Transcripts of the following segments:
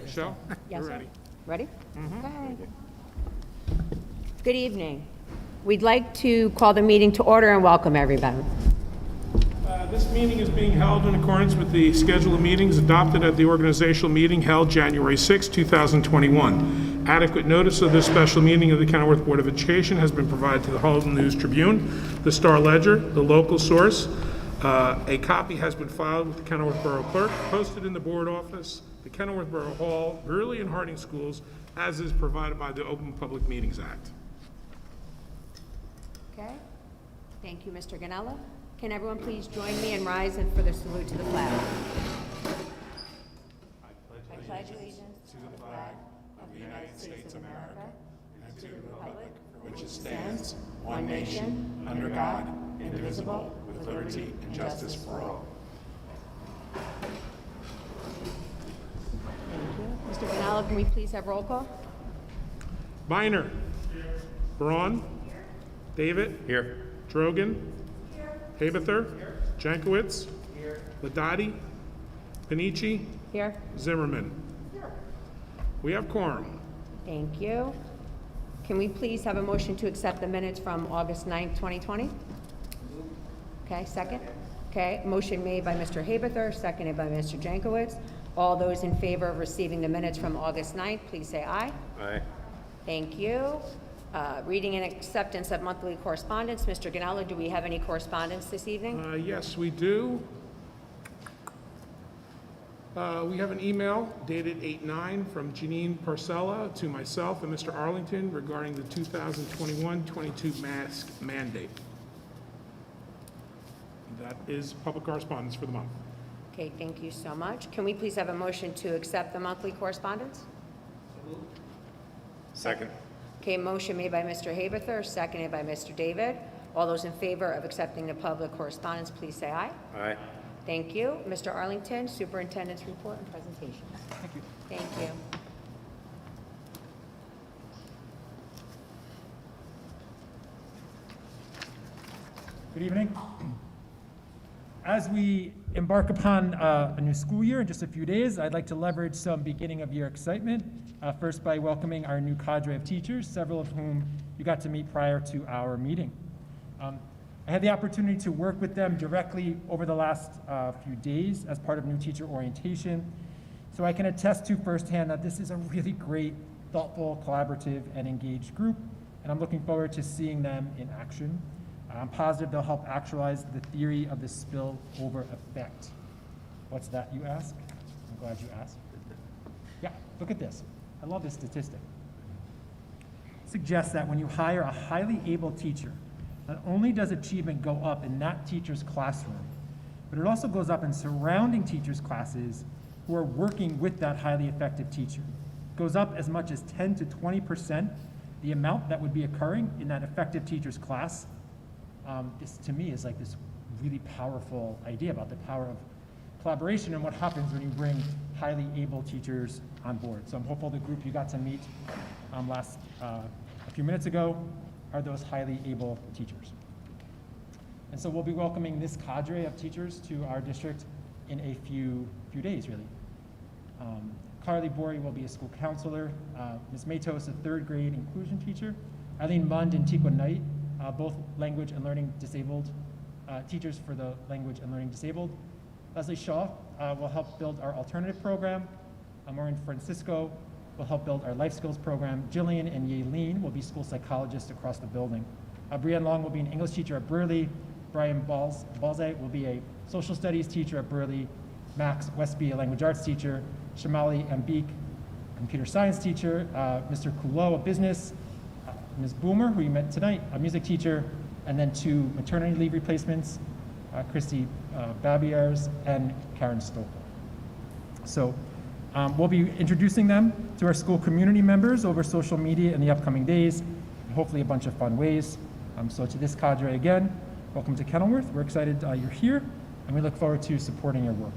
Michelle, Yes, we're sir. ready. Ready? Okay. Good evening. We'd like to call the meeting to order and welcome everybody. This meeting is being held in accordance with the schedule of meetings adopted at the organizational meeting held January 6, 2021. Adequate notice of this special meeting of the Kenilworth Board of Education has been provided to the Halton News Tribune, the Star Ledger, the local source. A copy has been filed with the Kenilworth Borough Clerk, posted in the board office, the Kenilworth Borough Hall, Burley and Harding Schools, as is provided by the Open Public Meetings Act. Okay. Thank you, Mr. Ganella. Can everyone please join me and rise for the salute to the flag? I pledge allegiance to the flag of the United States of America and to the republic for which it stands, one nation, under God, indivisible, with liberty and justice for all. Thank you. Mr. Ganella, can we please have roll call? Biner. Braun. David. Here. Drogan. Habather. Jankowitz. Ladati. Panici. Here. Zimmerman. We have quorum. Thank you. Can we please have a motion to accept the minutes from August 9th, 2020? Okay, second? Okay, motion made by Mr. Habather, seconded by Mr. Jankowitz. All those in favor of receiving the minutes from August 9th, please say aye. Aye. Thank you. Reading and acceptance of monthly correspondence. Mr. Ganella, do we have any correspondence this evening? Yes, we do. We have an email dated 8/9 from Janine Parcella to myself and Mr. Arlington regarding the 2021-22 mask mandate. That is public correspondence for the month. Okay, thank you so much. Can we please have a motion to accept the monthly correspondence? Second. Okay, motion made by Mr. Habather, seconded by Mr. David. All those in favor of accepting the public correspondence, please say aye. Aye. Thank you. Mr. Arlington, Superintendent's report and presentation. Thank you. Thank you. Good evening. As we embark upon a new school year in just a few days, I'd like to leverage some beginning of year excitement, first by welcoming our new cadre of teachers, several of whom you got to meet prior to our meeting. I had the opportunity to work with them directly over the last few days as part of new teacher orientation, so I can attest to firsthand that this is a really great, thoughtful, collaborative, and engaged group, and I'm looking forward to seeing them in action. I'm positive they'll help actualize the theory of the spillover effect. What's that, you ask? I'm glad you asked. Yeah, look at this. I love this statistic. It suggests that when you hire a highly able teacher, not only does achievement go up in that teacher's classroom, but it also goes up in surrounding teachers' classes who are working with that highly effective teacher. It goes up as much as 10 to 20% the amount that would be occurring in that effective teacher's class. This, to me, is like this really powerful idea about the power of collaboration and what happens when you bring highly able teachers on board. So I'm hopeful the group you got to meet a few minutes ago are those highly able teachers. And so we'll be welcoming this cadre of teachers to our district in a few days, really. Carly Borey will be a school counselor. Ms. Matos, a third grade inclusion teacher. Eileen Mund and Tikwa Knight, both language and learning disabled, teachers for the language and learning disabled. Leslie Shaw will help build our alternative program. Maureen Francisco will help build our life skills program. Jillian and Yaleen will be school psychologists across the building. Brienne Long will be an English teacher at Burley. Brian Balze will be a social studies teacher at Burley. Max Westby, a language arts teacher. Shamali Ambik, computer science teacher. Mr. Kulo, a business. Ms. Boomer, who you met tonight, a music teacher, and then 2 maternity leave replacements, Christy Babiars and Karen Stoker. So we'll be introducing them to our school community members over social media in the upcoming days, and hopefully a bunch of fun ways. So to this cadre again, welcome to Kenilworth. We're excited you're here, and we look forward to supporting your work.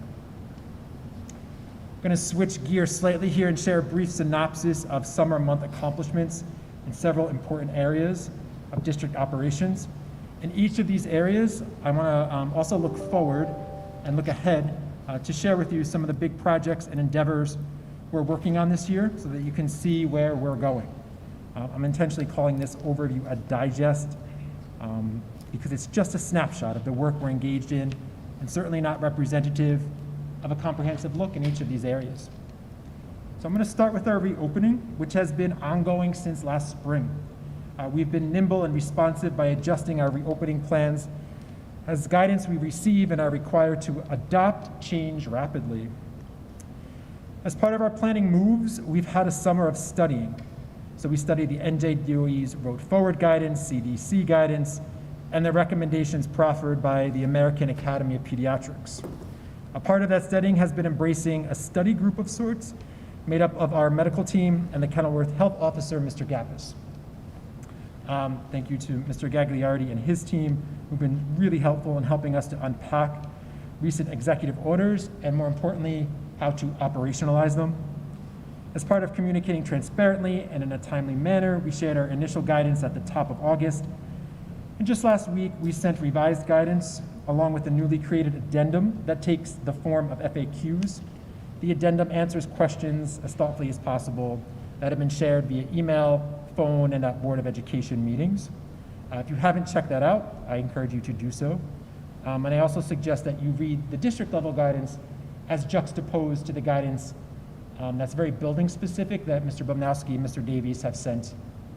I'm going to switch gears slightly here and share a brief synopsis of summer month accomplishments in several important areas of district operations. In each of these areas, I want to also look forward and look ahead to share with you some of the big projects and endeavors we're working on this year so that you can see where we're going. I'm intentionally calling this overview a digest because it's just a snapshot of the work we're engaged in and certainly not representative of a comprehensive look in each of these areas. So I'm going to start with our reopening, which has been ongoing since last spring. We've been nimble and responsive by adjusting our reopening plans as guidance we receive and are required to adopt change rapidly. As part of our planning moves, we've had a summer of studying. So we studied the NJDOE's Road Forward guidance, CDC guidance, and the recommendations proffered by the American Academy of Pediatrics. A part of that studying has been embracing a study group of sorts made up of our medical team and the Kenilworth Health Officer, Mr. Gappis. Thank you to Mr. Gagliardi and his team, who've been really helpful in helping us to unpack recent executive orders and, more importantly, how to operationalize them. As part of communicating transparently and in a timely manner, we shared our initial guidance at the top of August. And just last week, we sent revised guidance along with a newly created addendum that takes the form of FAQs. The addendum answers questions as thoughtfully as possible that have been shared via email, phone, and at Board of Education meetings. If you haven't checked that out, I encourage you to do so. And I also suggest that you read the district level guidance as juxtaposed to the guidance that's very building specific that Mr. Bumnowski and Mr. Davies have sent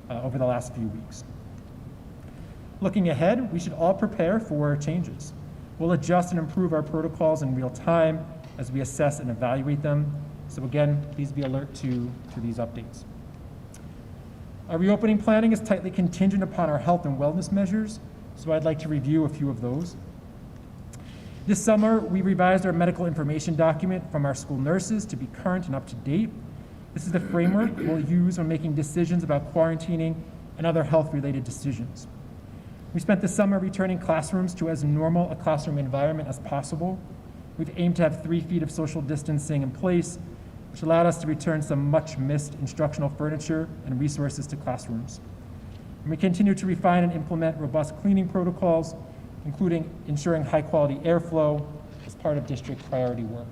over the last few weeks. Looking ahead, we should all prepare for changes. We'll adjust and improve our protocols in real time as we assess and evaluate them. So again, please be alert to these updates. Our reopening planning is tightly contingent upon our health and wellness measures, so I'd like to review a few of those. This summer, we revised our medical information document from our school nurses to be current and up to date. This is the framework we'll use when making decisions about quarantining and other health-related decisions. We spent the summer returning classrooms to as normal a classroom environment as possible. We've aimed to have 3 feet of social distancing in place, which allowed us to return some much-missed instructional furniture and resources to classrooms. And we continue to refine and implement robust cleaning protocols, including ensuring high-quality airflow as part of district priority work.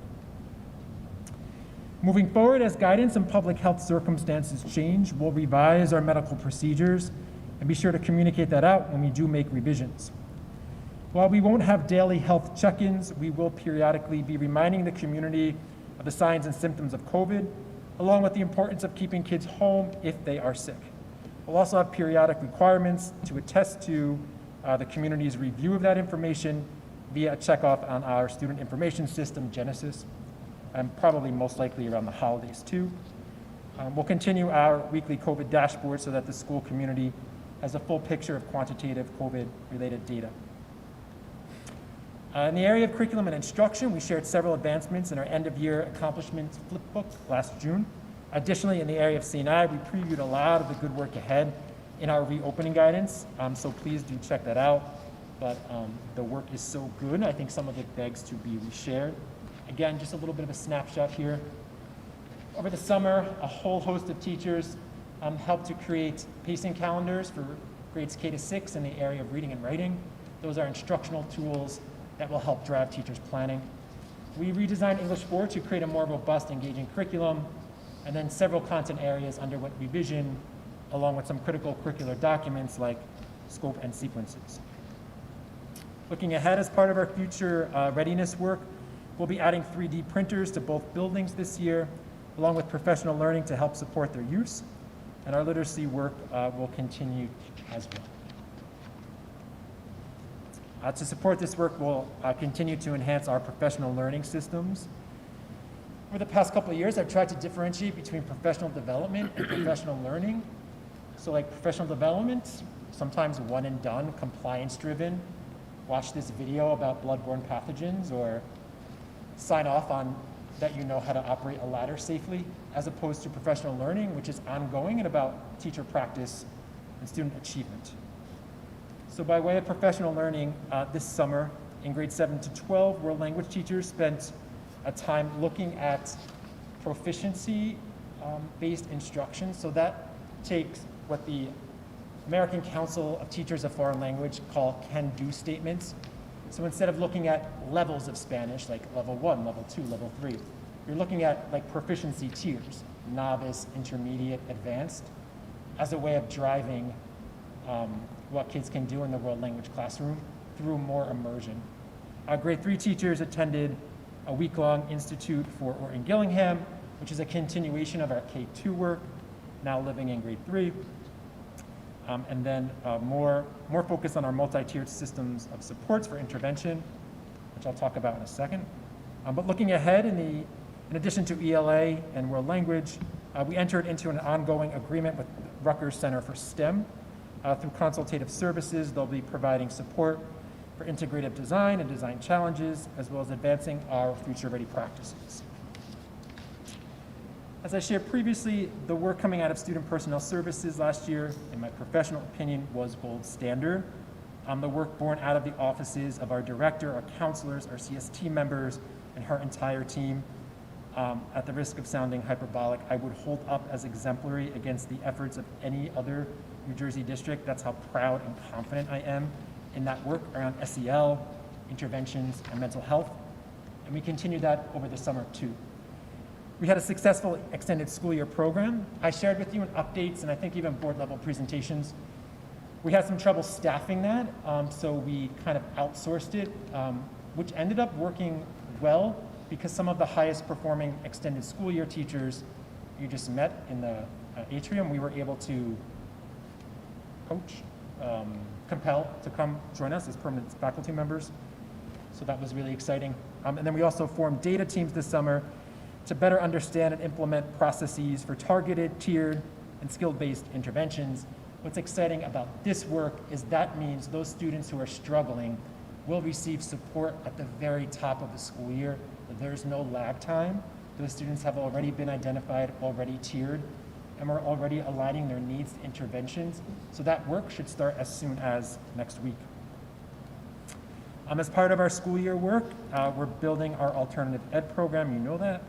Moving forward, as guidance and public health circumstances change, we'll revise our medical procedures and be sure to communicate that out when we do make revisions. While we won't have daily health check-ins, we will periodically be reminding the community of the signs and symptoms of COVID, along with the importance of keeping kids home if they are sick. We'll also have periodic requirements to attest to the community's review of that information via a checkoff on our student information system, Genesis, and probably most likely around the holidays too. We'll continue our weekly COVID dashboard so that the school community has a full picture of quantitative COVID-related data. In the area of curriculum and instruction, we shared several advancements in our end-of-year accomplishments flipbook last June. Additionally, in the area of C&I, we previewed a lot of the good work ahead in our reopening guidance, so please do check that out. But the work is so good, I think some of it begs to be reshared. Again, just a little bit of a snapshot here. Over the summer, a whole host of teachers helped to create pacing calendars for grades K to 6 in the area of reading and writing. Those are instructional tools that will help drive teachers' planning. We redesigned English 4 to create a more robust, engaging curriculum, and then several content areas underwent revision, along with some critical curricular documents like scope and sequences. Looking ahead, as part of our future readiness work, we'll be adding 3D printers to both buildings this year, along with professional learning to help support their use. And our literacy work will continue as well. To support this work, we'll continue to enhance our professional learning systems. Over the past couple of years, I've tried to differentiate between professional development and professional learning. So like professional development, sometimes one and done, compliance driven. Watch this video about bloodborne pathogens or sign off on that you know how to operate a ladder safely, as opposed to professional learning, which is ongoing and about teacher practice and student achievement. So by way of professional learning, this summer in grades 7 to 12, world language teachers spent a time looking at proficiency-based instruction. So that takes what the American Council of Teachers of Foreign Language call can-do statements. So instead of looking at levels of Spanish, like level 1, level 2, level 3, you're looking at like proficiency tiers, novice, intermediate, advanced, as a way of driving what kids can do in the world language classroom through more immersion. Our grade 3 teachers attended a week-long Institute for Orton Gillingham, which is a continuation of our K2 work, now living in grade 3. And then more focus on our multi-tiered systems of supports for intervention, which I'll talk about in a second. But looking ahead, in addition to ELA and world language, we entered into an ongoing agreement with Rutgers Center for STEM. Through consultative services, they'll be providing support for integrative design and design challenges, as well as advancing our future-ready practices. As I shared previously, the work coming out of Student Personnel Services last year, in my professional opinion, was gold standard. The work born out of the offices of our director, our counselors, our CST members, and her entire team. At the risk of sounding hyperbolic, I would hold up as exemplary against the efforts of any other New Jersey district. That's how proud and confident I am in that work around SEL, interventions, and mental health. And we continued that over the summer too. We had a successful extended school year program. I shared with you in updates and I think even board level presentations. We had some trouble staffing that, so we kind of outsourced it, which ended up working well because some of the highest performing extended school year teachers you just met in the atrium, we were able to compel to come join us as permanent faculty members. So that was really exciting. And then we also formed data teams this summer to better understand and implement processes for targeted, tiered, and skill-based interventions. What's exciting about this work is that means those students who are struggling will receive support at the very top of the school year. There's no lag time. Those students have already been identified, already tiered, and we're already aligning their needs to interventions. So that work should start as soon as next week. As part of our school year work, we're building our alternative ed program, you know that.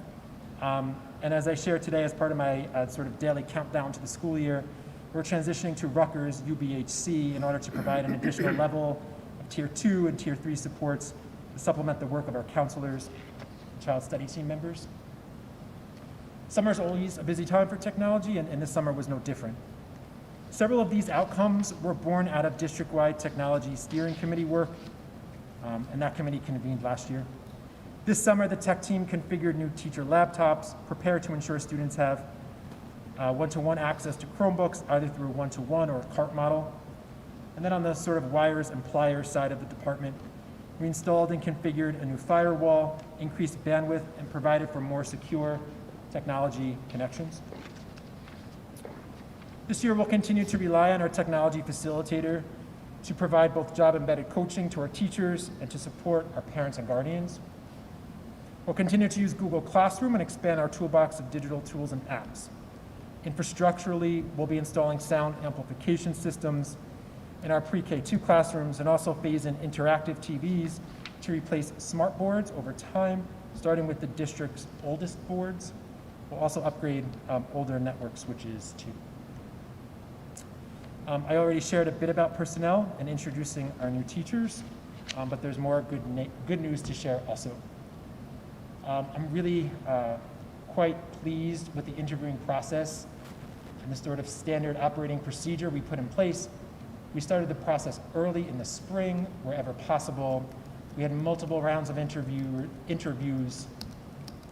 And as I shared today as part of my sort of daily countdown to the school year, we're transitioning to Rutgers UBHC in order to provide an additional level of Tier 2 and Tier 3 supports to supplement the work of our counselors, child study team members. Summer's always a busy time for technology, and this summer was no different. Several of these outcomes were born out of district-wide technology steering committee work, and that committee convened last year. This summer, the tech team configured new teacher laptops, prepared to ensure students have one-to-one access to Chromebooks, either through a one-to-one or a CART model. And then on the sort of wires and pliers side of the department, we installed and configured a new firewall, increased bandwidth, and provided for more secure technology connections. This year, we'll continue to rely on our technology facilitator to provide both job-embedded coaching to our teachers and to support our parents and guardians. We'll continue to use Google Classroom and expand our toolbox of digital tools and apps. Infrastructurally, we'll be installing sound amplification systems in our pre-K2 classrooms and also phase in interactive TVs to replace smart boards over time, starting with the district's oldest boards. We'll also upgrade older network switches too. I already shared a bit about personnel and introducing our new teachers, but there's more good news to share also. I'm really quite pleased with the interviewing process and the sort of standard operating procedure we put in place. We started the process early in the spring, wherever possible. We had multiple rounds of interviews,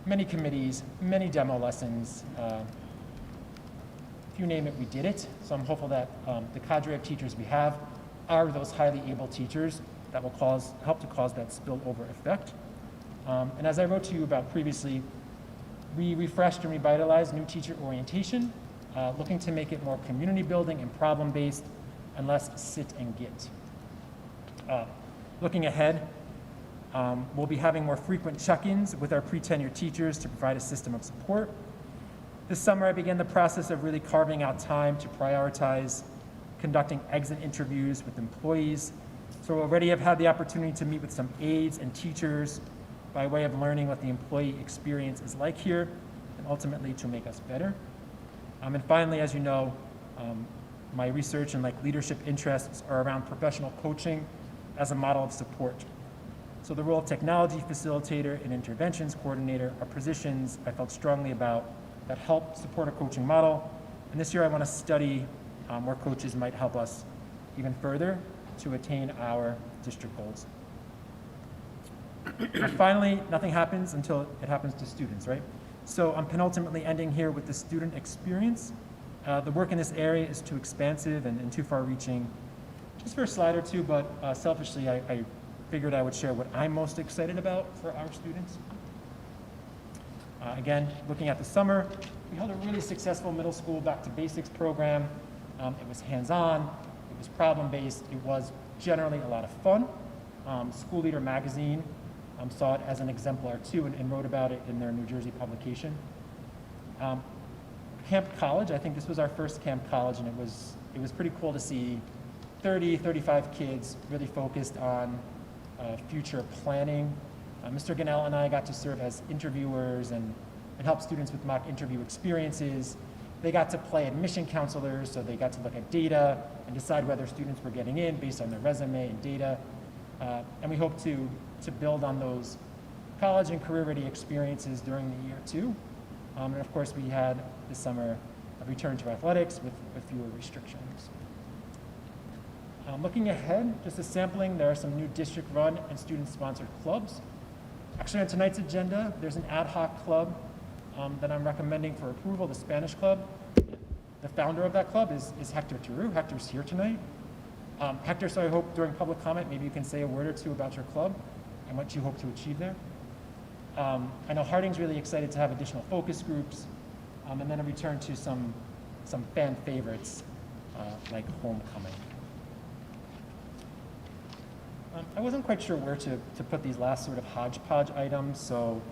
many committees, many demo lessons. If you name it, we did it. So I'm hopeful that the cadre of teachers we have are those highly able teachers that will help to cause that spillover effect. And as I wrote to you about previously, we refreshed and revitalized new teacher orientation, looking to make it more community building and problem-based and less sit and get. Looking ahead, we'll be having more frequent check-ins with our pre-tenure teachers to provide a system of support. This summer, I began the process of really carving out time to prioritize conducting exit interviews with employees. So already I've had the opportunity to meet with some aides and teachers by way of learning what the employee experience is like here and ultimately to make us better. And finally, as you know, my research and leadership interests are around professional coaching as a model of support. So the role of technology facilitator and interventions coordinator are positions I felt strongly about that help support a coaching model. And this year I want to study where coaches might help us even further to attain our district goals. And finally, nothing happens until it happens to students, right? So I'm penultimately ending here with the student experience. The work in this area is too expansive and too far-reaching just for a slide or two, but selfishly, I figured I would share what I'm most excited about for our students. Again, looking at the summer, we held a really successful middle school Back to Basics program. It was hands-on, it was problem-based, it was generally a lot of fun. School Leader magazine saw it as an exemplar too and wrote about it in their New Jersey publication. Camp College, I think this was our first Camp College, and it was pretty cool to see 30, 35 kids really focused on future planning. Mr. Gannell and I got to serve as interviewers and help students with mock interview experiences. They got to play admission counselors, so they got to look at data and decide whether students were getting in based on their resume and data. And we hope to build on those college and career-ready experiences during the year too. And of course, we had this summer a return to athletics with fewer restrictions. Looking ahead, just a sampling, there are some new district-run and student-sponsored clubs. Actually, on tonight's agenda, there's an ad hoc club that I'm recommending for approval, the Spanish Club. The founder of that club is Hector Theroux. Hector's here tonight. Hector, so I hope during public comment, maybe you can say a word or two about your club and what you hope to achieve there. I know Harding's really excited to have additional focus groups, and then a return to some fan favorites like homecoming. I wasn't quite sure where to put these last sort of hodgepodge items, so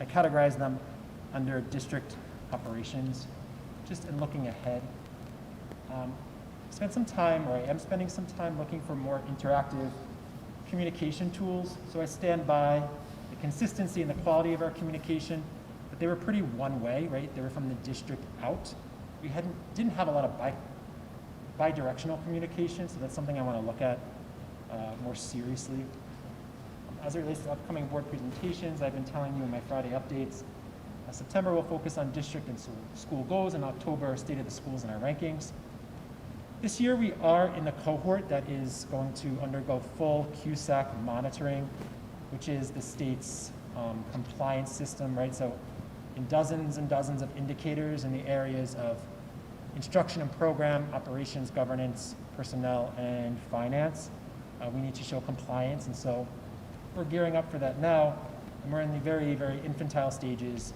I categorized them under district operations, just in looking ahead. I spent some time, or I am spending some time looking for more interactive communication tools. So I stand by the consistency and the quality of our communication, but they were pretty one-way, right? They were from the district out. We didn't have a lot of bi-directional communication, so that's something I want to look at more seriously. As it relates to upcoming board presentations, I've been telling you in my Friday updates, September will focus on district and school goals, and October, state of the schools and our rankings. This year we are in the cohort that is going to undergo full CUSAC monitoring, which is the state's compliance system, right? So in dozens and dozens of indicators in the areas of instruction and program, operations, governance, personnel, and finance. We need to show compliance, and so we're gearing up for that now, and we're in the very, very infantile stages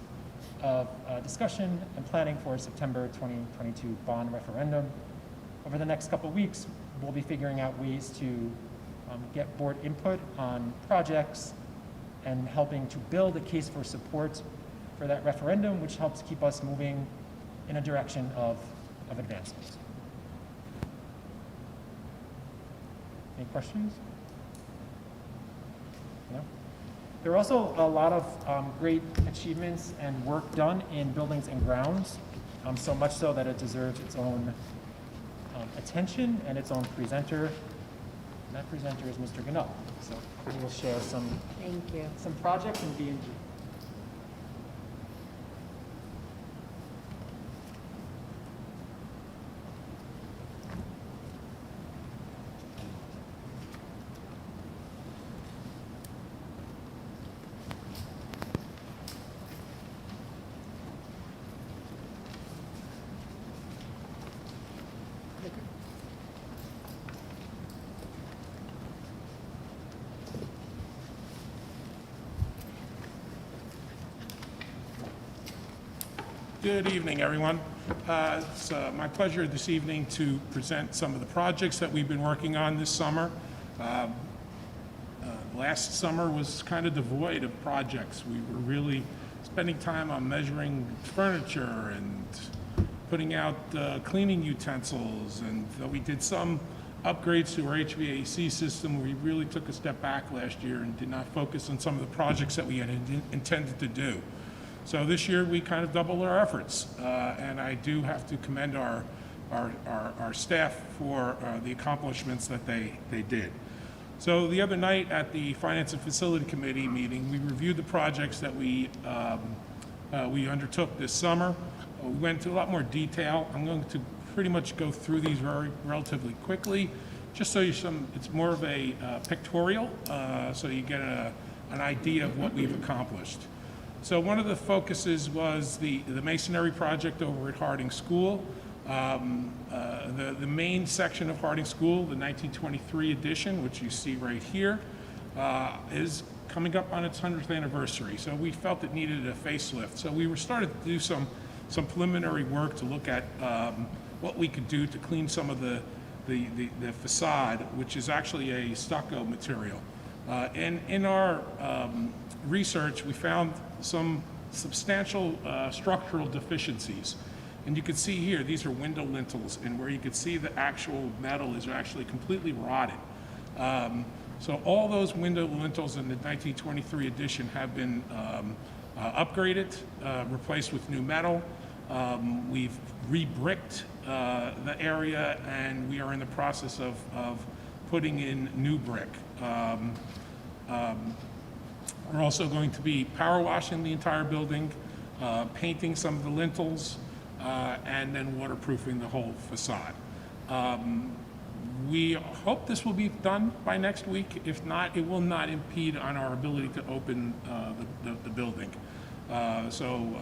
of discussion and planning for a September 2022 bond referendum. Over the next couple of weeks, we'll be figuring out ways to get board input on projects and helping to build a case for support for that referendum, which helps keep us moving in a direction of advancement. Any questions? No? There are also a lot of great achievements and work done in buildings and grounds, so much so that it deserves its own attention and its own presenter. And that presenter is Mr. Gannell. So he will share some projects in B&G. Good evening, everyone. It's my pleasure this evening to present some of the projects that we've been working on this summer. Last summer was kind of devoid of projects. We were really spending time on measuring furniture and putting out cleaning utensils, and we did some upgrades to our HVAC system. We really took a step back last year and did not focus on some of the projects that we had intended to do. So this year we kind of doubled our efforts, and I do have to commend our staff for the accomplishments that they did. So the other night at the Finance and Facility Committee meeting, we reviewed the projects that we undertook this summer. We went into a lot more detail. I'm going to pretty much go through these relatively quickly, just so it's more of a pictorial, so you get an idea of what we've accomplished. So one of the focuses was the masonry project over at Harding School. The main section of Harding School, the 1923 edition, which you see right here, is coming up on its 100th anniversary. So we felt it needed a facelift. So we were started to do some preliminary work to look at what we could do to clean some of the facade, which is actually a stucco material. And in our research, we found some substantial structural deficiencies. And you can see here, these are window lintels, and where you can see the actual metal is actually completely rotted. So all those window lintels in the 1923 edition have been upgraded, replaced with new metal. We've re-bricked the area, and we are in the process of putting in new brick. We're also going to be power washing the entire building, painting some of the lintels, and then waterproofing the whole facade. We hope this will be done by next week. If not, it will not impede on our ability to open the building. So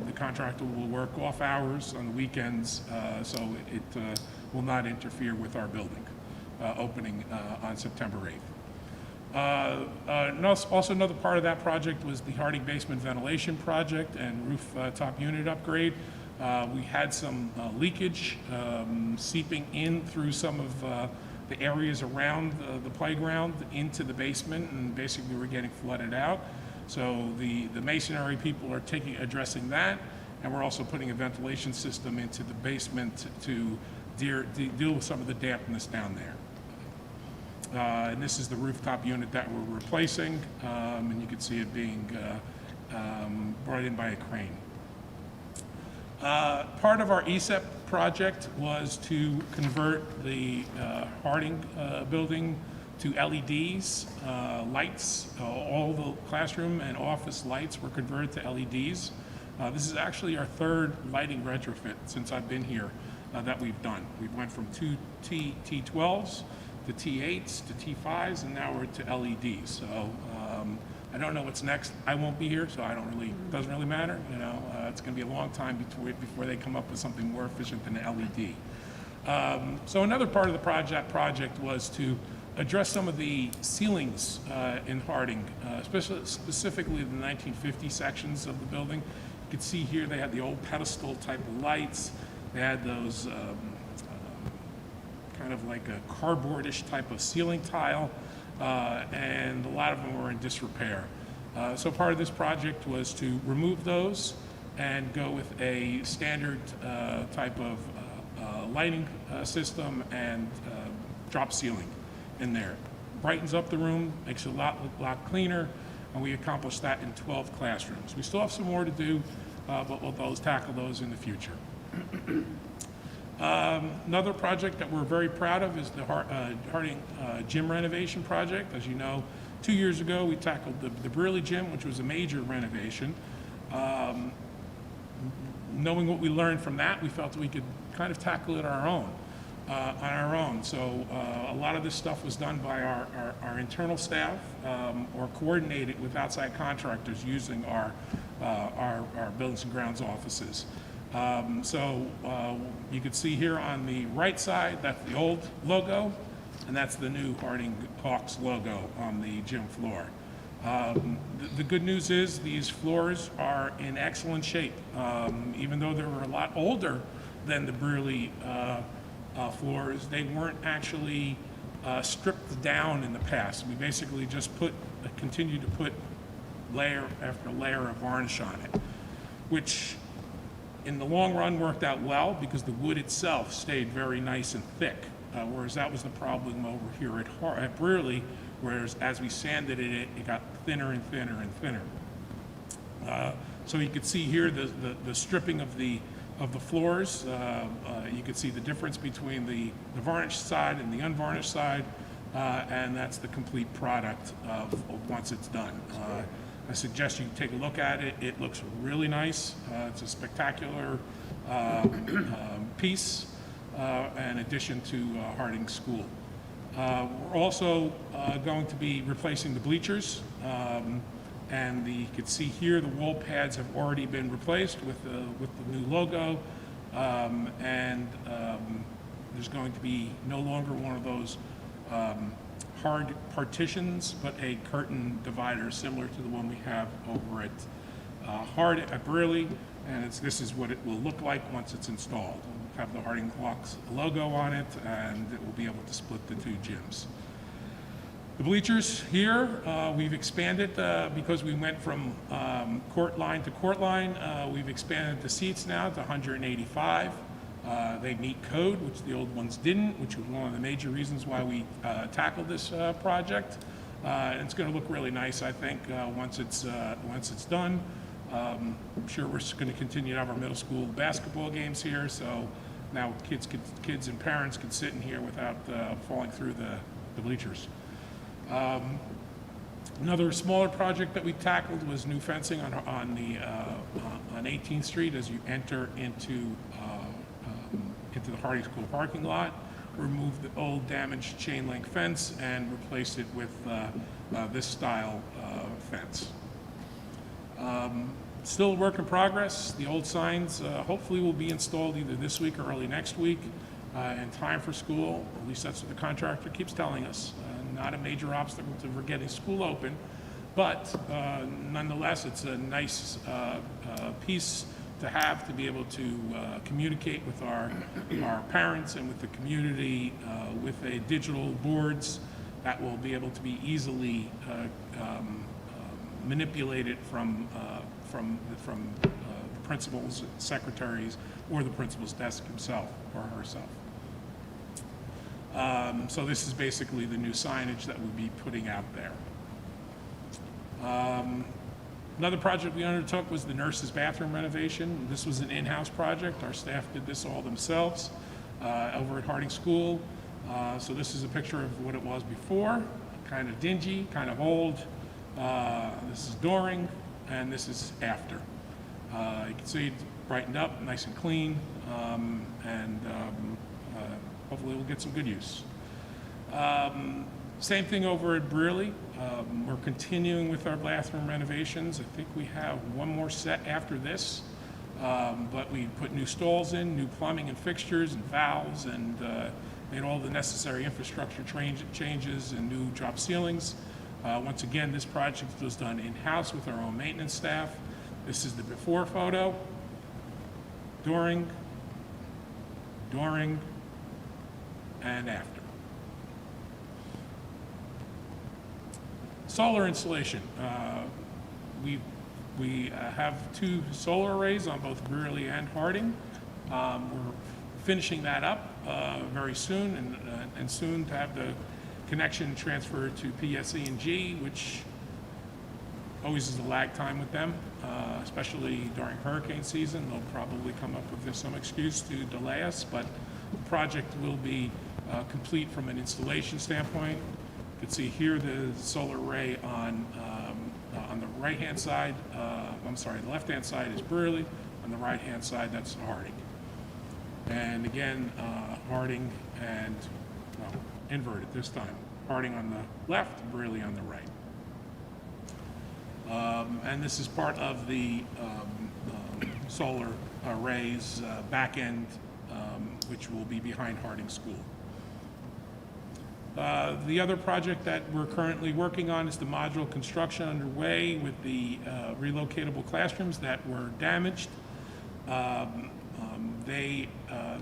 the contractor will work off hours on the weekends, so it will not interfere with our building opening on September 8th. Also another part of that project was the Harding basement ventilation project and roof top unit upgrade. We had some leakage seeping in through some of the areas around the playground into the basement, and basically we're getting flooded out. So the masonry people are addressing that, and we're also putting a ventilation system into the basement to deal with some of the dampness down there. And this is the rooftop unit that we're replacing, and you can see it being brought in by a crane. Part of our ESEP project was to convert the Harding building to LEDs, lights. All the classroom and office lights were converted to LEDs. This is actually our third lighting retrofit since I've been here that we've done. We went from two T12s to T8s to T5s, and now we're to LEDs. So I don't know what's next. I won't be here, so doesn't really matter. You know, it's going to be a long time before they come up with something more efficient than an LED. So another part of the project was to address some of the ceilings in Harding, specifically the 1950 sections of the building. You can see here they had the old pedestal type of lights. They had those kind of like a cardboardish type of ceiling tile, and a lot of them were in disrepair. So part of this project was to remove those and go with a standard type of lighting system and drop ceiling in there. Brightens up the room, makes it a lot cleaner, and we accomplished that in 12 classrooms. We still have some more to do, but we'll tackle those in the future. Another project that we're very proud of is the Harding gym renovation project. As you know, 2 years ago we tackled the Brearley gym, which was a major renovation. Knowing what we learned from that, we felt we could kind of tackle it on our own. So a lot of this stuff was done by our internal staff or coordinated with outside contractors using our buildings and grounds offices. So you can see here on the right side, that's the old logo, and that's the new Harding Hawks logo on the gym floor. The good news is these floors are in excellent shape. Even though they were a lot older than the Brearley floors, they weren't actually stripped down in the past. We basically just continued to put layer after layer of varnish on it, which in the long run worked out well because the wood itself stayed very nice and thick, whereas that was the problem over here at Brearley, whereas as we sanded it, it got thinner and thinner and thinner. So you could see here the stripping of the floors. You could see the difference between the varnished side and the unvarnished side. and that's the complete product of once it's done. I suggest you take a look at it. It looks really nice. It's a spectacular piece in addition to Harding School. We're also going to be replacing the bleachers, and you can see here the wall pads have already been replaced with the new logo, and there's going to be no longer one of those hard partitions, but a curtain divider similar to the one we have over at Hard at Burley, and this is what it will look like once it's installed. We'll have the Harding Hawks logo on it, and it will be able to split the two gyms. The bleachers here, we've expanded because we went from court line to court line. We've expanded the seats now to 185. They meet code, which the old ones didn't, which was one of the major reasons why we tackled this project. And it's going to look really nice, I think, once it's done. I'm sure we're going to continue to have our middle school basketball games here, so now kids and parents can sit in here without falling through the bleachers. Another smaller project that we tackled was new fencing on 18th Street as you enter into the Harding School parking lot. Remove the old damaged chain link fence and replace it with this style fence. Still a work in progress. The old signs hopefully will be installed either this week or early next week in time for school. At least that's what the contractor keeps telling us. Not a major obstacle to getting school open, but nonetheless, it's a nice piece to have to be able to communicate with our parents and with the community with a digital boards that will be able to be easily manipulated from the principal's secretaries or the principal's desk himself or herself. So this is basically the new signage that we'll be putting out there. Another project we undertook was the nurses' bathroom renovation. This was an in-house project. Our staff did this all themselves over at Harding School. So this is a picture of what it was before, kind of dingy, kind of old. This is during, and this is after. You can see it's brightened up, nice and clean, and hopefully we'll get some good use. Same thing over at Brearley. We're continuing with our bathroom renovations. I think we have one more set after this, but we put new stalls in, new plumbing and fixtures and valves, and made all the necessary infrastructure changes and new drop ceilings. Once again, this project was done in-house with our own maintenance staff. This is the before photo, during, and after. Solar installation. We have two solar arrays on both Brearley and Harding. We're finishing that up very soon, and soon to have the connection transferred to PSE&G, which always is a lag time with them, especially during hurricane season. They'll probably come up with some excuse to delay us, but the project will be complete from an installation standpoint. You can see here the solar array on the right-hand side, the left-hand side is Brearley, on the right-hand side that's Harding. And again, Harding and, well, inverted this time. Harding on the left, Brearley on the right. And this is part of the solar arrays back end, which will be behind Harding School. The other project that we're currently working on is the modular construction underway with the relocatable classrooms that were damaged.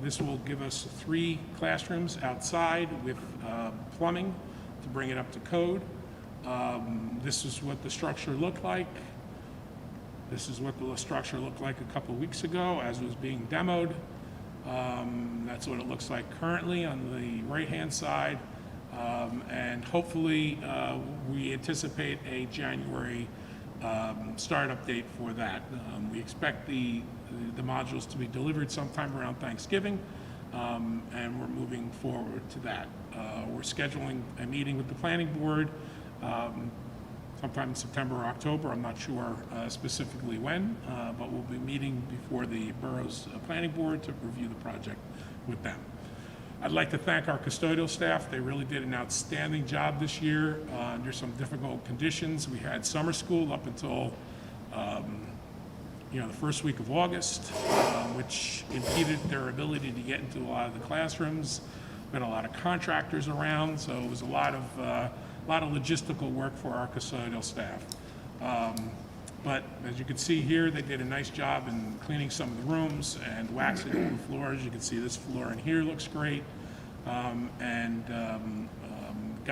This will give us 3 classrooms outside with plumbing to bring it up to code. This is what the structure looked like. This is what the structure looked like a couple weeks ago as it was being demoed. That's what it looks like currently on the right-hand side. And hopefully we anticipate a January startup date for that. We expect the modules to be delivered sometime around Thanksgiving, and we're moving forward to that. We're scheduling a meeting with the planning board sometime in September or October. I'm not sure specifically when, but we'll be meeting before the borough's planning board to review the project with them. I'd like to thank our custodial staff. They really did an outstanding job this year under some difficult conditions. We had summer school up until the first week of August, which impeded their ability to get into a lot of the classrooms. Been a lot of contractors around, so it was a lot of logistical work for our custodial staff. But as you can see here, they did a nice job in cleaning some of the rooms and waxing the floors. You can see this floor in here looks great. Got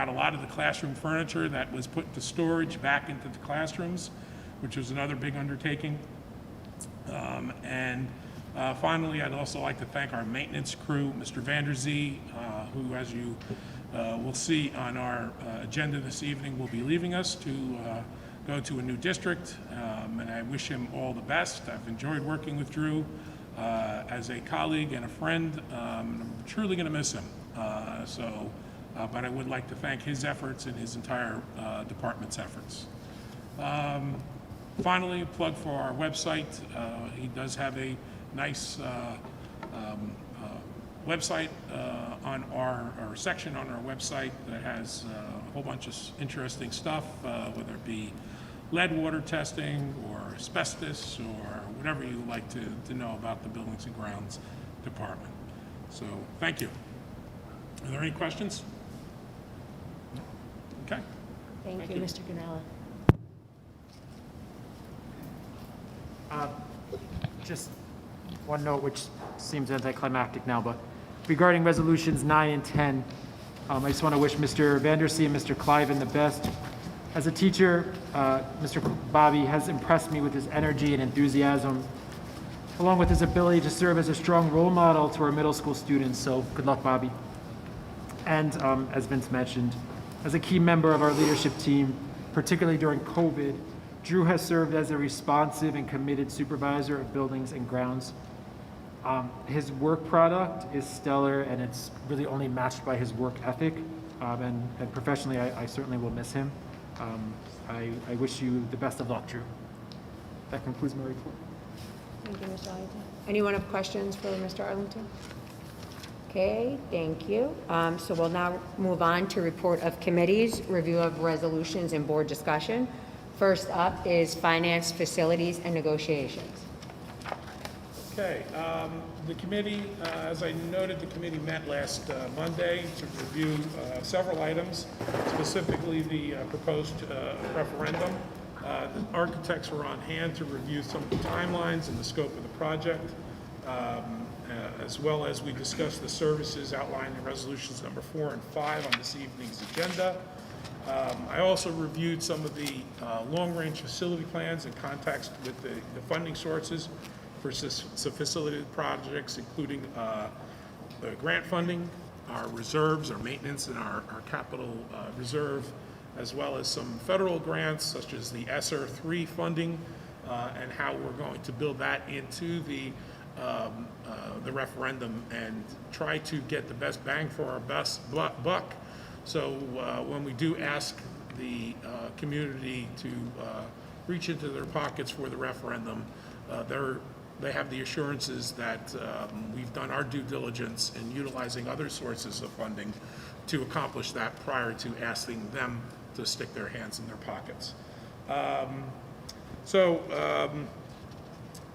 a lot of the classroom furniture that was put into storage back into the classrooms, which was another big undertaking. Finally, I'd also like to thank our maintenance crew, Mr. Vanderzee, who, as you will see on our agenda this evening, will be leaving us to go to a new district, and I wish him all the best. I've enjoyed working with Drew as a colleague and a friend. I'm truly going to miss him. But I would like to thank his efforts and his entire department's efforts. Finally, a plug for our website. He does have a nice website on our section on our website that has a whole bunch of interesting stuff, whether it be lead water testing or asbestos or whatever you like to know about the Buildings and Grounds Department. So, thank you. Are there any questions? Okay. Thank you, Mr. Ganella. Just one note, which seems anticlimactic now, but regarding resolutions 9 and 10, I just want to wish Mr. Vandersea and Mr. Cliven the best. As a teacher, Mr. Bobby has impressed me with his energy and enthusiasm, along with his ability to serve as a strong role model to our middle school students. So good luck, Bobby. And as Vince mentioned, as a key member of our leadership team, particularly during COVID, Drew has served as a responsive and committed supervisor of buildings and grounds. His work product is stellar, and it's really only matched by his work ethic. And professionally, I certainly will miss him. I wish you the best of luck, Drew. That concludes my report. Thank you, Mr. Arlington. Anyone have questions for Mr. Arlington? Okay, thank you. So we'll now move on to report of committees, review of resolutions, and board discussion. First up is Finance, Facilities, and Negotiations. Okay, the committee, as I noted, the committee met last Monday to review several items, specifically the proposed referendum. The architects were on hand to review some of the timelines and the scope of the project, as well as we discussed the services outlined in resolutions number 4 and 5 on this evening's agenda. I also reviewed some of the long-range facility plans in context with the funding sources for facility projects, including the grant funding, our reserves, our maintenance, and our capital reserve, as well as some federal grants such as the ESSER 3 funding, and how we're going to build that into the referendum and try to get the best bang for our best buck. So when we do ask the community to reach into their pockets for the referendum, they have the assurances that we've done our due diligence in utilizing other sources of funding to accomplish that prior to asking them to stick their hands in their pockets.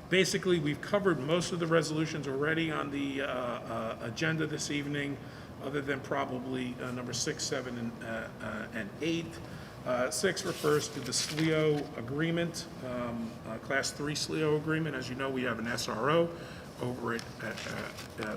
Basically, we've covered most of the resolutions already on the agenda this evening, other than probably number 6, 7, and 8. 6 refers to the SLEO agreement, Class 3 SLEO agreement. As you know, we have an SRO over it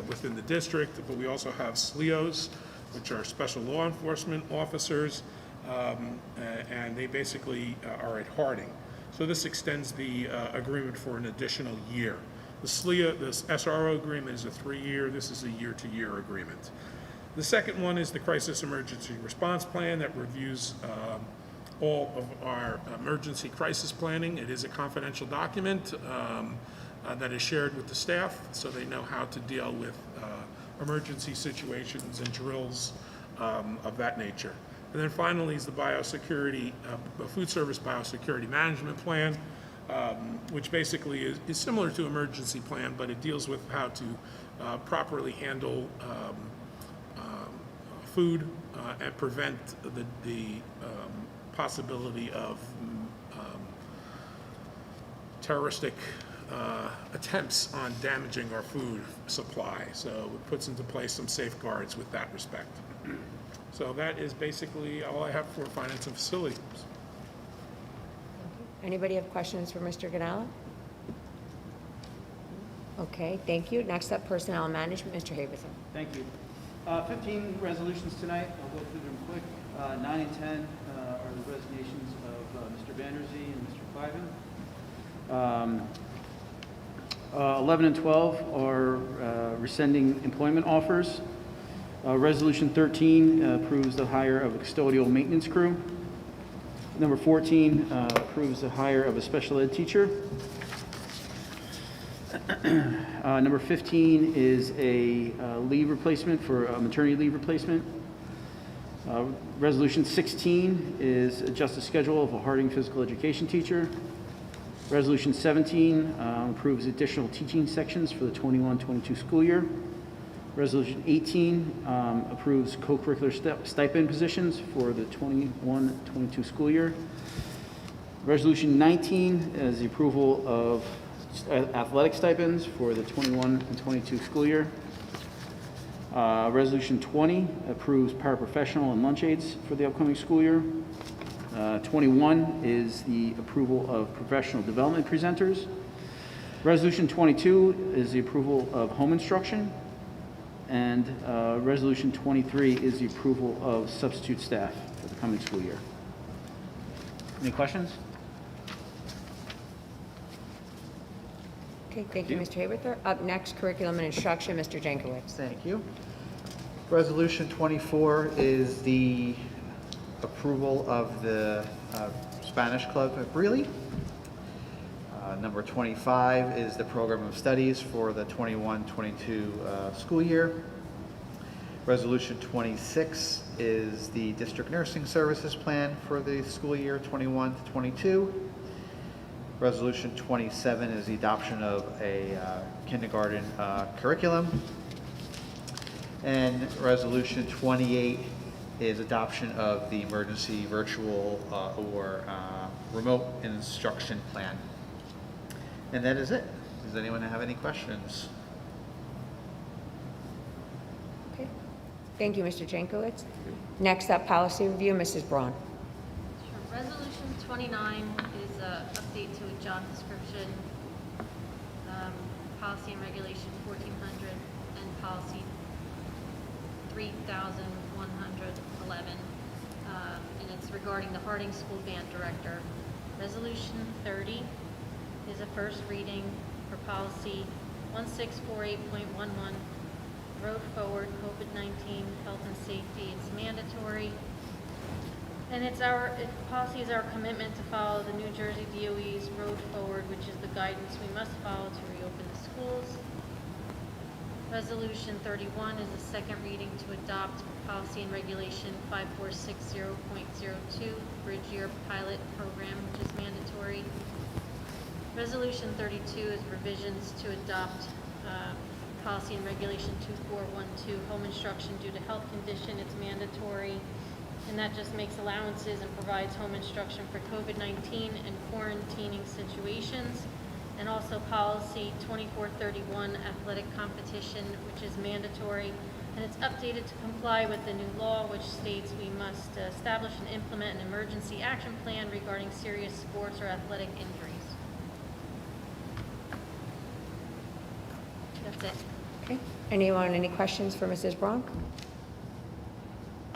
within the district, but we also have SLEOs, which are special law enforcement officers, and they basically are at Harding. So this extends the agreement for an additional year. This SRO agreement is a 3-year. This is a year-to-year agreement. The second one is the Crisis Emergency Response Plan that reviews all of our emergency crisis planning. It is a confidential document that is shared with the staff, so they know how to deal with emergency situations and drills of that nature. And then finally is the biosecurity, food service biosecurity management plan, which basically is similar to emergency plan, but it deals with how to properly handle food and prevent the possibility of terroristic attempts on damaging our food supply. So it puts into place some safeguards with that respect. So that is basically all I have for finance and facilities. Anybody have questions for Mr. Ganala? Okay, thank you. Next up, Personnel and Management, Mr. Haberson. Thank you. 15 resolutions tonight. I'll go through them quick. 9 and 10 are the resignations of Mr. Vanderzee and Mr. Cliven. 11 and 12 are rescinding employment offers. Resolution 13 approves the hire of a custodial maintenance crew. Number 14 approves the hire of a special ed teacher. Number 15 is a leave replacement for a maternity leave replacement. Resolution 16 is adjust the schedule of a Harding physical education teacher. Resolution 17 approves additional teaching sections for the 21-22 school year. Resolution 18 approves co-curricular stipend positions for the 21-22 school year. Resolution 19 is the approval of athletic stipends for the 21 and 22 school year. Resolution 20 approves paraprofessional and lunch aides for the upcoming school year. 21 is the approval of professional development presenters. Resolution 22 is the approval of home instruction. And Resolution 23 is the approval of substitute staff for the coming school year. Any questions? Okay, thank you, Mr. Haberther. Up next, Curriculum and Instruction, Mr. Jankowicz. Thank you. Resolution 24 is the approval of the Spanish Club at Greeley. Number 25 is the program of studies for the 21-22 school year. Resolution 26 is the district nursing services plan for the school year 21-22. Resolution 27 is the adoption of a kindergarten curriculum. And Resolution 28 is adoption of the emergency virtual or remote instruction plan. And that is it. Does anyone have any questions? Okay, thank you, Mr. Jankowicz. Next up, Policy Review, Mrs. Braun. Sure. Resolution 29 is an update to a job description, policy and regulation 1400, and policy 3111, and it's regarding the Harding School Band Director. Resolution 30 is a first reading for policy 1648.11, road forward COVID-19 health and safety. It's mandatory. And policy is our commitment to follow the New Jersey DOE's road forward, which is the guidance we must follow to reopen the schools. Resolution 31 is a second reading to adopt policy and regulation 5460.02, Bridge Year Pilot Program, which is mandatory. Resolution 32 is revisions to adopt policy and regulation 2412, home instruction due to health condition. It's mandatory, and that just makes allowances and provides home instruction for COVID-19 and quarantining situations. And also policy 2431, athletic competition, which is mandatory, and it's updated to comply with the new law, which states we must establish and implement an emergency action plan regarding serious sports or athletic injuries. That's it. Okay, anyone, any questions for Mrs. Braun?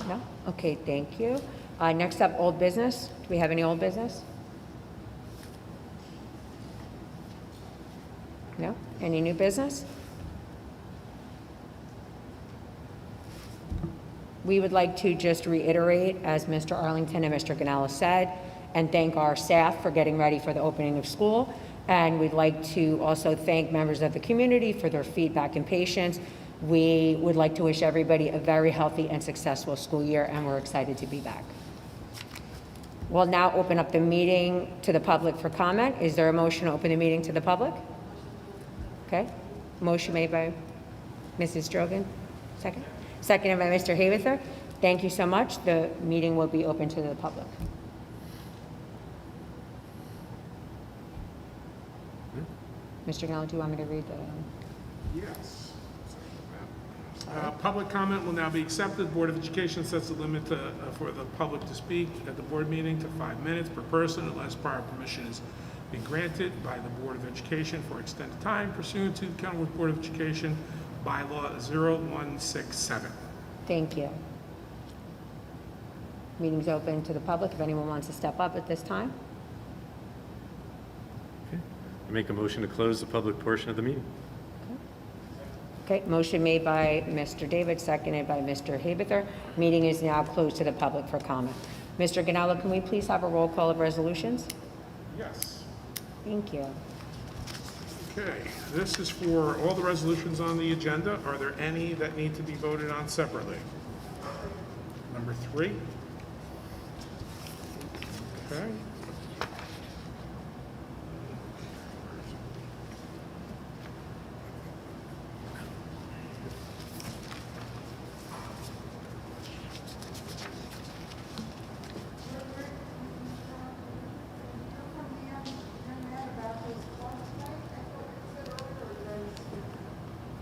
No? Okay, thank you. Next up, old business. Do we have any old business? No? Any new business? We would like to just reiterate, as Mr. Arlington and Mr. Ganala said, and thank our staff for getting ready for the opening of school. And we'd like to also thank members of the community for their feedback and patience We would like to wish everybody a very healthy and successful school year, and we're excited to be back. We'll now open up the meeting to the public for comment. Is there a motion to open the meeting to the public? Okay. Motion made by Mrs. Drogan. Second? Seconded by Mr. Havether. Thank you so much. The meeting will be open to the public. Mr. Gallo, do you want me to read the... Yes. Public comment will now be accepted. Board of Education sets a limit for the public to speak at the board meeting to 5 minutes per person unless prior permission is been granted by the Board of Education for extended time pursuant to the Kenilworth Board of Education Bylaw 0167. Thank you. Meeting's open to the public if anyone wants to step up at this time. I make a motion to close the public portion of the meeting. Okay, motion made by Mr. David, seconded by Mr. Havether. Meeting is now closed to the public for comment. Mr. Ganello, can we please have a roll call of resolutions? Yes. Thank you. Okay, this is for all the resolutions on the agenda. Are there any that need to be voted on separately? Number 3. Okay.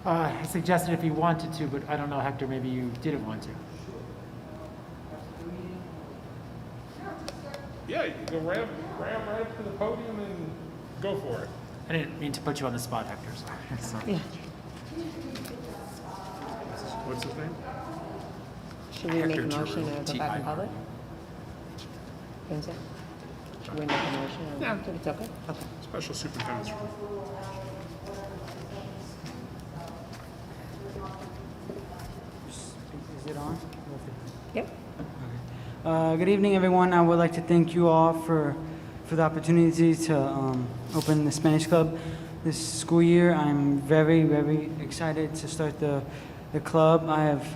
I suggested if you wanted to, but I don't know, Hector, maybe you didn't want to. Yeah, you can go right up to the podium and go for it. I didn't mean to put you on the spot, Hector, sorry. Yeah. What's his name? Should we make a motion to go back in public? Vincent? Should we make a motion? Yeah. It's okay? Okay. Special Superintendent's report. Is it on? Yep. Good evening, everyone. I would like to thank you all for the opportunity to open the Spanish Club this school year. I'm very, very excited to start the club. I have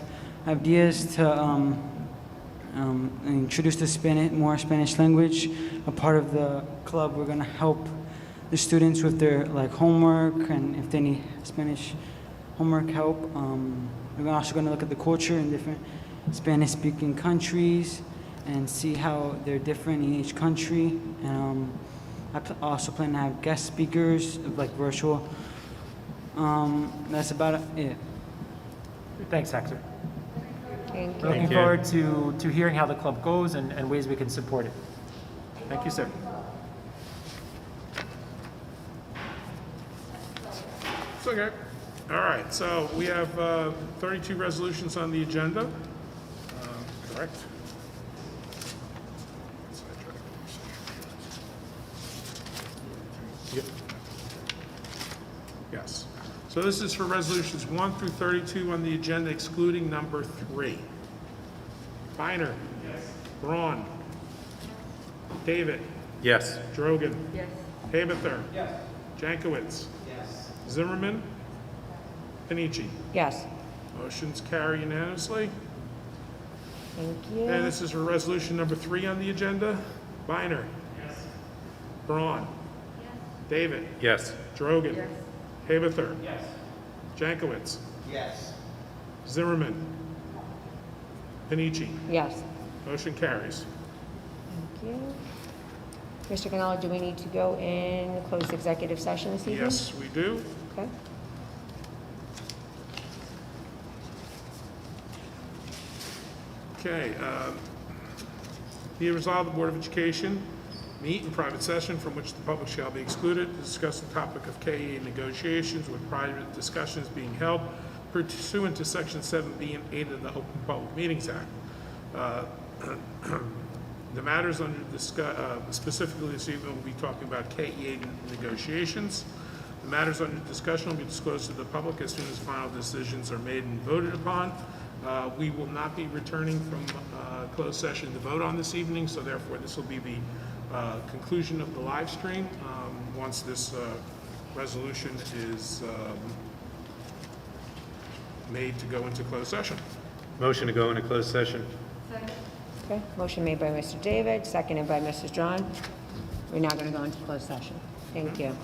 ideas to introduce the more Spanish language. A part of the club, we're going to help the students with their homework, and if they need Spanish homework help. We're also going to look at the culture in different Spanish-speaking countries and see how they're different in each country. And I also plan to have guest speakers, virtual. That's about it. Thanks, Hector. Thank you. Looking forward to hearing how the club goes and ways we can support it. Thank you, sir. It's okay. All right, so we have 32 resolutions on the agenda. Correct? Yep. Yes. So this is for resolutions 1 through 32 on the agenda, excluding number 3. Biner. Yes. Braun. David. Yes. Drogan. Yes. Havether. Yes. Jankowitz. Yes. Zimmerman. Panici. Yes. Motion's carry unanimously. Thank And you. this is for resolution number 3 on the agenda. Biner. Yes. Braun. Yes. David. Yes. Drogan. Yes. Havether. Yes. Jankowitz. Yes. Zimmerman. Panici. Yes. Motion carries. Thank you. Mr. Ganello, do we need to go in closed executive session this evening? Yes, we do. Okay. Okay. Be it resolved, the Board of Education meet in private session from which the public shall be excluded to discuss the topic of KEA negotiations with private discussions being held pursuant to Section 7B and 8 of the Open Public Meetings Act. The matters under specifically this evening, we'll be talking about KEA negotiations. The matters under discussion will be disclosed to the public as soon as final decisions are made and voted upon. We will not be returning from closed session to vote on this evening, so therefore this will be the conclusion of the live stream. Once this resolution is made to go into closed session. Motion to go into closed session. Okay, motion made by Mr. David, seconded by Mrs. John. We're now going to go into closed session. Thank you.